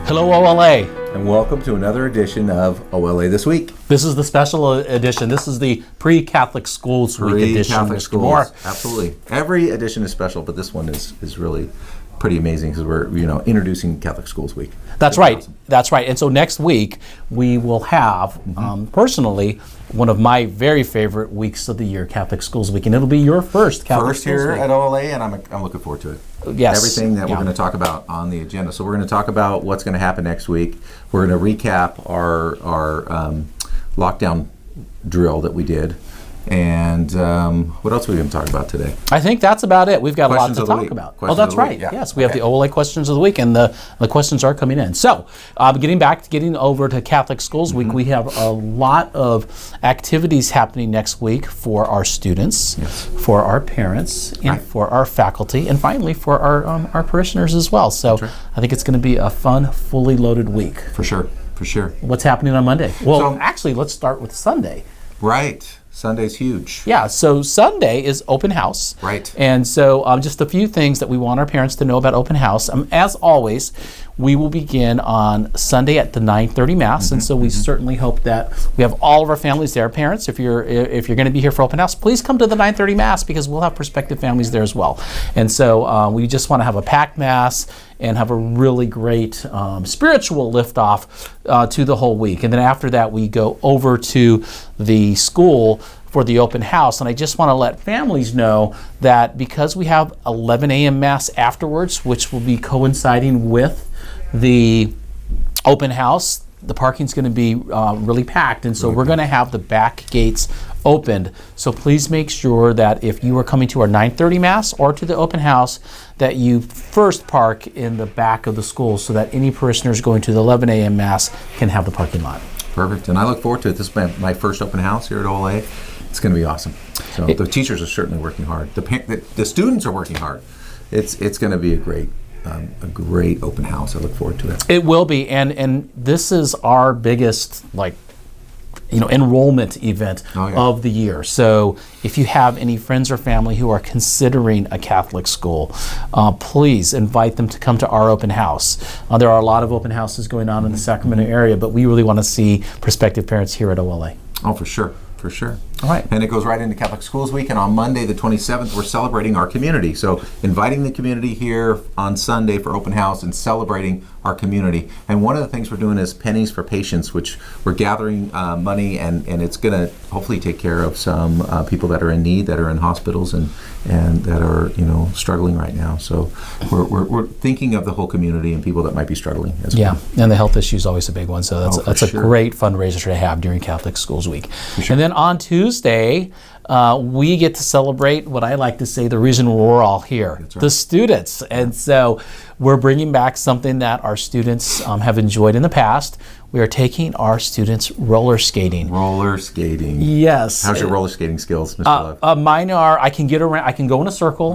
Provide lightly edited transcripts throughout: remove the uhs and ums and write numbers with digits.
Hello, OLA. And welcome to another edition of OLA This Week. This is the special edition. This is the pre-Catholic Schools Week edition. Pre-Catholic Schools, absolutely. Every edition is special, but this one is really pretty amazing because we're introducing Catholic Schools Week. That's right. Awesome. That's right. And so next week we will have, personally, one of my very favorite weeks of the year, Catholic Schools Week, and it'll be your first Catholic Schools here Week. At OLA, and I'm looking forward to it. Yes. Everything that we're going to talk about on the agenda. So we're going to talk about what's going to happen next week. We're going to recap our lockdown drill that we did. And what else are we going to talk about today? I think that's about it. We've got questions a lot to talk about. Questions that's right. Yeah. Yes, we have the OLA questions of the week, and the questions are coming in. So, getting over to Catholic Schools Week, we have a lot of activities happening next week for our students, for our parents, and for our faculty, and finally for our parishioners as well. So, I think it's going to be a fun, fully loaded week. For sure. What's happening on Monday? Well, actually, let's start with Sunday. Right. Sunday's huge. Yeah, so Sunday is open house. Right. And so just a few things that we want our parents to know about open house. As always, we will begin on Sunday at the 9:30 Mass, and so we certainly hope that we have all of our families there. Parents, if you're going to be here for open house, please come to the 9:30 Mass because we'll have prospective families there as well. And so we just want to have a packed Mass and have a really great spiritual liftoff to the whole week. And then after that, we go over to the school for the open house. And I just want to let families know that because we have 11 a.m. Mass afterwards, which will be coinciding with the open house, the parking's going to be really packed, and so we're going to have the back gates opened. So please make sure that if you are coming to our 9:30 Mass or to the open house, that you first park in the back of the school so that any parishioners going to the 11 a.m. Mass can have the parking lot. Perfect, and I look forward to it. This is my first open house here at OLA. It's going to be awesome. So the teachers are certainly working hard. The students are working hard. It's going to be a great open house. I look forward to it. It will be, and this is our biggest enrollment event of the year. So if you have any friends or family who are considering a Catholic school, please invite them to come to our open house. There are a lot of open houses going on in the Sacramento area, but we really want to see prospective parents here at OLA. Oh, for sure. All right. And it goes right into Catholic Schools Week, and on Monday the 27th we're celebrating our community. So inviting the community here on Sunday for open house and celebrating our community. And one of the things we're doing is Pennies for Patients, which we're gathering money, and it's going to hopefully take care of some people that are in need, that are in hospitals and that are struggling right now. So we're thinking of the whole community and people that might be struggling as well. Yeah, and the health issue is always a big one. So that's a great fundraiser to have during Catholic Schools Week. And then on Tuesday, we get to celebrate what I like to say the reason we're all here, the students. And so we're bringing back something that our students have enjoyed in the past. We are taking our students roller skating. Roller skating. Yes. How's your roller skating skills, Mr. Love? Mine are, I can get around, I can go in a circle,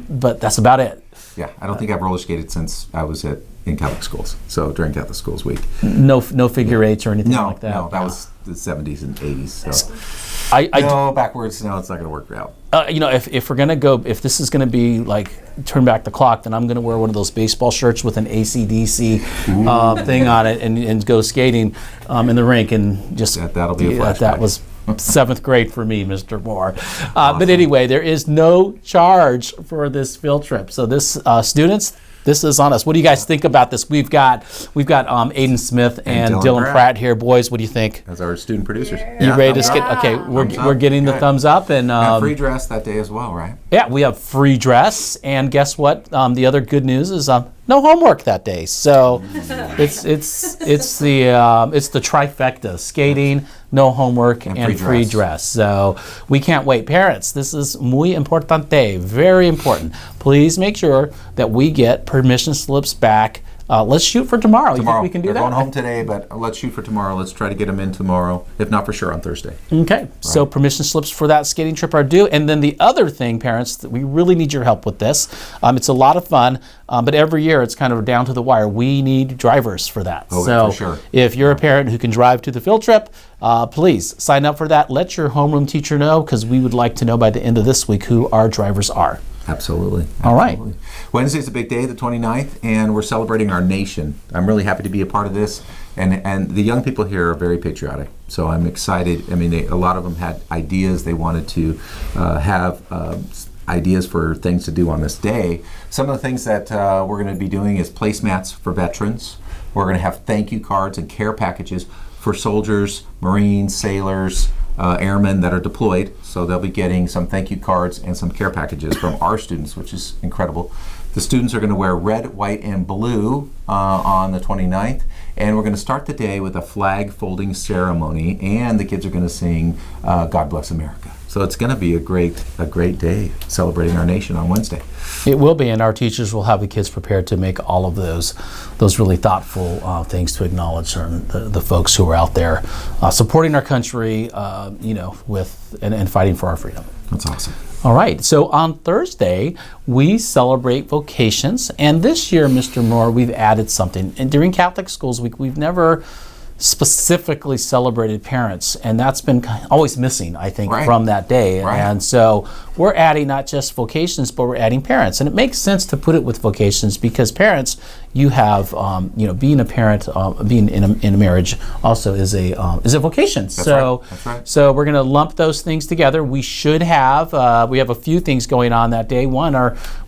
but that's about it. Yeah, I don't think I've roller skated since I was in Catholic schools. So during Catholic Schools Week. No figure eights or anything like that? No, that was the 70s and 80s. So. Backwards, no, it's not going to work out. If we're going to go, if this is going to be like turn back the clock, then I'm going to wear one of those baseball shirts with an AC/DC thing on it and go skating in the rink and just that'll be a flashback. That was 7th grade for me, Mr. Moore. Awesome. But anyway, there is no charge for this field trip. So this students, this is on us. What do you guys think about this? We've got Aiden Smith and Dylan Pratt here. Boys, what do you think? As our student producers. You ready to skate? Okay, we're getting the thumbs up. And free dress that day as well, right? Yeah, we have free dress. And guess what? The other good news is no homework that day. So it's the trifecta: skating, no homework, and free dress. So we can't wait. Parents, this is muy importante, very important. Please make sure that we get permission slips back. Let's shoot for tomorrow. You think we can do that? They're going home today, but let's shoot for tomorrow. Let's try to get them in tomorrow, if not for sure on Thursday. Okay, so permission slips for that skating trip are due. And then the other thing, parents, that we really need your help with this. It's a lot of fun, but every year it's kind of down to the wire. We need drivers for that. Okay, so for sure. If you're a parent who can drive to the field trip, please sign up for that. Let your homeroom teacher know, because we would like to know by the end of this week who our drivers are. Absolutely. All right. Absolutely. Wednesday's a big day, the 29th, and we're celebrating our nation. I'm really happy to be a part of this, and the young people here are very patriotic, so I'm excited. I mean, a lot of them had ideas. They wanted to have ideas for things to do on this day. Some of the things that we're going to be doing is placemats for veterans. We're going to have thank you cards and care packages for soldiers, Marines, sailors, airmen that are deployed. So they'll be getting some thank you cards and some care packages from our students, which is incredible. The students are going to wear red, white, and blue on the 29th. And we're going to start the day with a flag folding ceremony, and the kids are going to sing God Bless America. So it's going to be a great day celebrating our nation on Wednesday. It will be, and our teachers will have the kids prepared to make all of those really thoughtful things to acknowledge the folks who are out there supporting our country, with and fighting for our freedom. That's awesome. All right, so on Thursday, we celebrate Vocations, and this year, Mr. Moore, we've added something. And during Catholic Schools Week, we've never specifically celebrated parents, and that's been always missing, I think, from that day. Right. And so we're adding not just Vocations, but we're adding parents. And it makes sense to put it with Vocations because parents, you have, being a parent, being in a marriage also is a vocation. That's right. That's right. So we're going to lump those things together. We should have, we have a few things going on that day. One,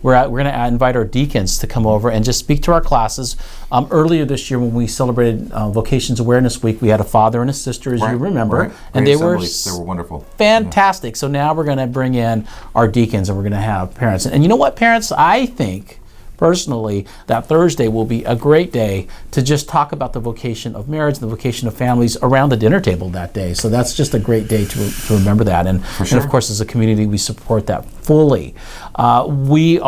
we're going to invite our deacons to come over and just speak to our classes. Earlier this year when we celebrated Vocations Awareness Week, we had a father and a sister, as you remember. And they were wonderful. Fantastic. Yeah. So now we're going to bring in our deacons and we're going to have parents. And you know what, parents? I think personally that Thursday will be a great day to just talk about the vocation of marriage, the vocation of families around the dinner table that day. So that's just a great day to remember that. And of course, as a community, we support that fully. We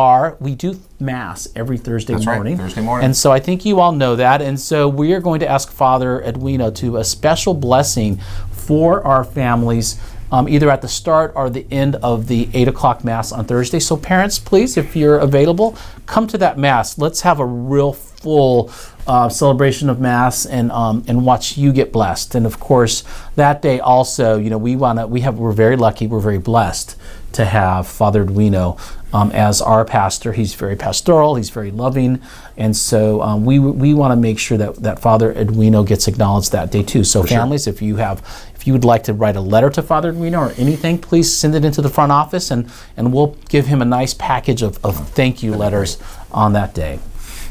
do Mass every Thursday morning. Right, Thursday morning. And so I think you all know that. And so we are going to ask Father Edwino to a special blessing for our families, either at the start or the end of the 8 o'clock Mass on Thursday. So parents, please, if you're available, come to that Mass. Let's have a real full celebration of Mass and watch you get blessed. And of course, that day also, we're very lucky, we're very blessed to have Father Edwino as our pastor. He's very pastoral, he's very loving, and so we want to make sure that Father Edwino gets acknowledged that day too. So families, if you would like to write a letter to Father Edwino or anything, please send it into the front office and we'll give him a nice package of thank you letters on that day.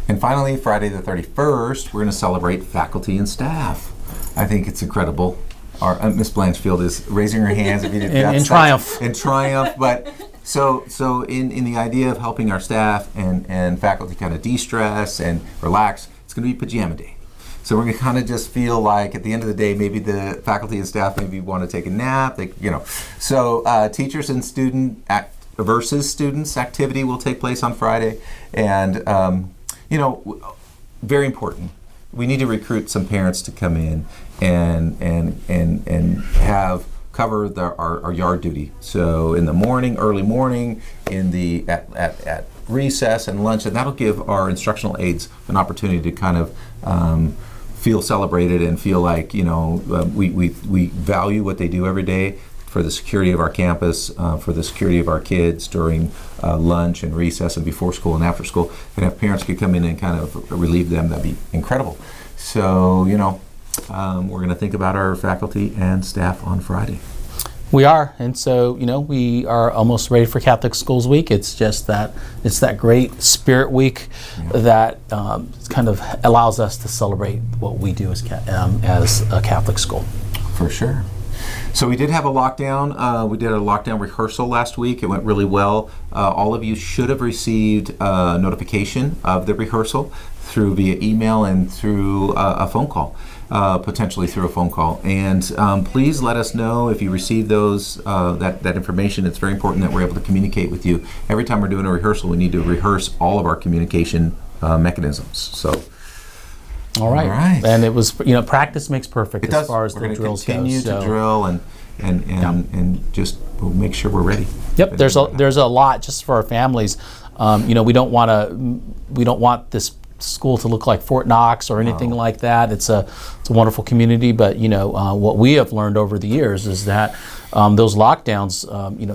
And finally, Friday the 31st, we're going to celebrate faculty and staff. I think it's incredible. Our Miss Blanchfield is raising her hands if you did in triumph. In triumph, but so in the idea of helping our staff and faculty kind of de-stress and relax, it's going to be pajama day. So we're going to kind of just feel like at the end of the day, maybe the faculty and staff maybe want to take a nap. So teachers and versus students activity will take place on Friday, and very important. We need to recruit some parents to come in and have cover our yard duty. So in the morning, early morning, at recess and lunch, and that'll give our instructional aides an opportunity to kind of feel celebrated and feel like we value what they do every day for the security of our campus, for the security of our kids during lunch and recess and before school and after school. And if parents could come in and kind of relieve them, that'd be incredible. So, we're going to think about our faculty and staff on Friday. We are, and so, we are almost ready for Catholic Schools Week. It's just that, it's that great Spirit Week that kind of allows us to celebrate what we do as a Catholic school. For sure. So we did have a lockdown. We did a lockdown rehearsal last week. It went really well. All of you should have received a notification of the rehearsal via email and through a phone call, potentially through a phone call. And please let us know if you receive those that information. It's very important that we're able to communicate with you. Every time we're doing a rehearsal, we need to rehearse all of our communication mechanisms. So. All right. And it was, practice makes perfect as far as the drills go. We're going to continue to drill and just we'll make sure we're ready. Yep. There's a lot just for our families. We don't want this school to look like Fort Knox or anything like that. It's a wonderful community, but what we have learned over the years is that those lockdowns,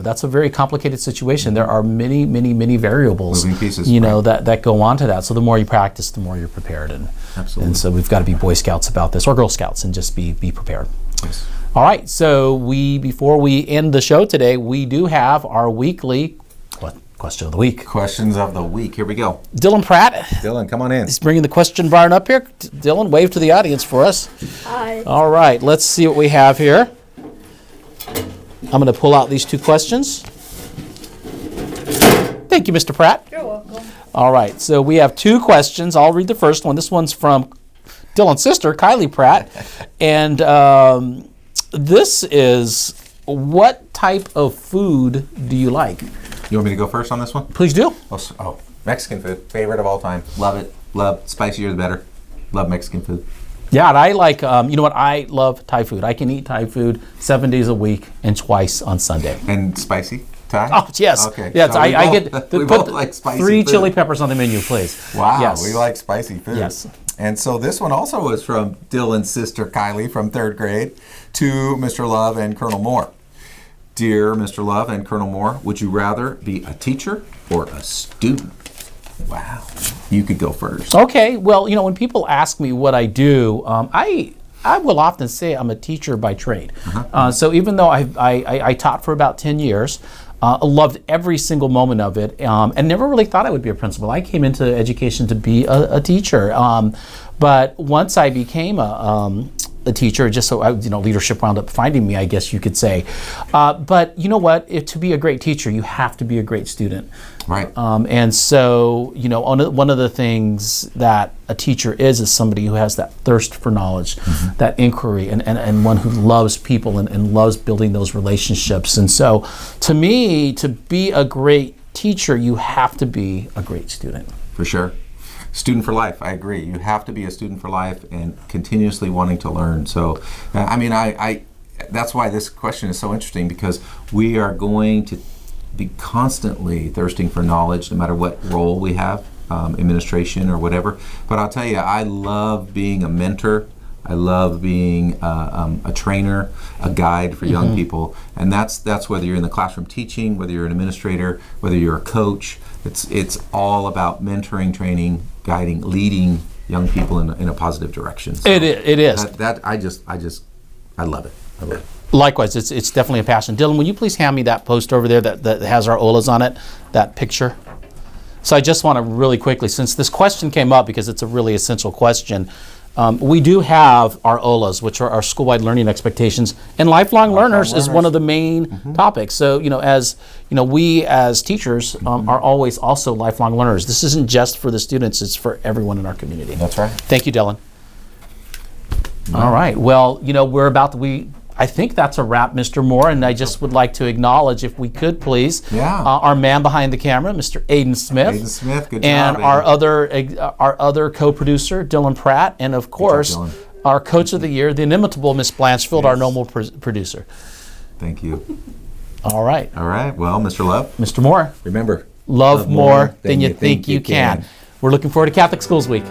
that's a very complicated situation. There are many, many, many variables, moving pieces, that go on to that. So the more you practice, the more you're prepared. Absolutely. And so we've got to be Boy Scouts about this, or Girl Scouts, and just be prepared. Yes. All right, so before we end the show today, we do have our weekly question of the week. Questions of the week. Here we go. Dylan Pratt. Dylan, come on in. He's bringing the question barn up here. Dylan, wave to the audience for us. Hi. All right, let's see what we have here. I'm going to pull out these 2 questions. Thank you, Mr. Pratt. You're welcome. All right, so we have 2 questions. I'll read the first one. This one's from Dylan's sister, Kylie Pratt. And this is, what type of food do you like? You want me to go first on this one? Please do. Oh, Mexican food. Favorite of all time. Love it. Love. Spicier the better. Love Mexican food. Yeah, and I like, I love Thai food. I can eat Thai food 7 days a week and twice on Sunday. And spicy Thai? Oh, yes. Okay. Yes, So I get we both like spicy 3 food. chili peppers on the menu, please. Wow, Yes. we like spicy food. Yes. And so this one also was from Dylan's sister Kylie from 3rd grade to Mr. Love and Colonel Moore. Dear Mr. Love and Colonel Moore, would you rather be a teacher or a student? Wow. You could go first. Okay, well, when people ask me what I do, I will often say I'm a teacher by trade. So even though I taught for about 10 years, I loved every single moment of it, and never really thought I would be a principal. I came into education to be a teacher. But once I became a teacher, just so leadership wound up finding me, I guess you could say. But you know what? To be a great teacher, you have to be a great student. Right. And so, one of the things that a teacher is somebody who has that thirst for knowledge, that inquiry, and one who loves people and loves building those relationships. And so, to me, to be a great teacher, you have to be a great student. For sure. Student for life, I agree. You have to be a student for life and continuously wanting to learn. So, I that's why this question is so interesting, because we are going to be constantly thirsting for knowledge no matter what role we have, administration or whatever. But I'll tell you, I love being a mentor. I love being a trainer, a guide for young people. And that's whether you're in the classroom teaching, whether you're an administrator, whether you're a coach. It's all about mentoring, training, guiding, leading young people in a positive direction. So It is. I love it. I love it. Likewise, it's definitely a passion. Dylan, will you please hand me that post over there that has our OLAs on it, that picture? So I just want to really quickly, since this question came up because it's a really essential question, we do have our OLAs, which are our school-wide learning expectations, and lifelong learners is one of the main topics. So, we as teachers are always also lifelong learners. This isn't just for the students, it's for everyone in our community. That's right. Thank you, Dylan. All right. Well, I think that's a wrap, Mr. Moore, and I just would like to acknowledge, if we could please, our man behind the camera, Mr. Aiden Smith. Aiden Smith, good and job. our other co-producer, Dylan Pratt, and of course, our Coach of the Year, the inimitable Miss Blanchfield, our normal producer. Thank you. All right. All right. Well, Mr. Love. Mr. Moore. Remember, Love more than you think you can. We're looking forward to Catholic Schools Week.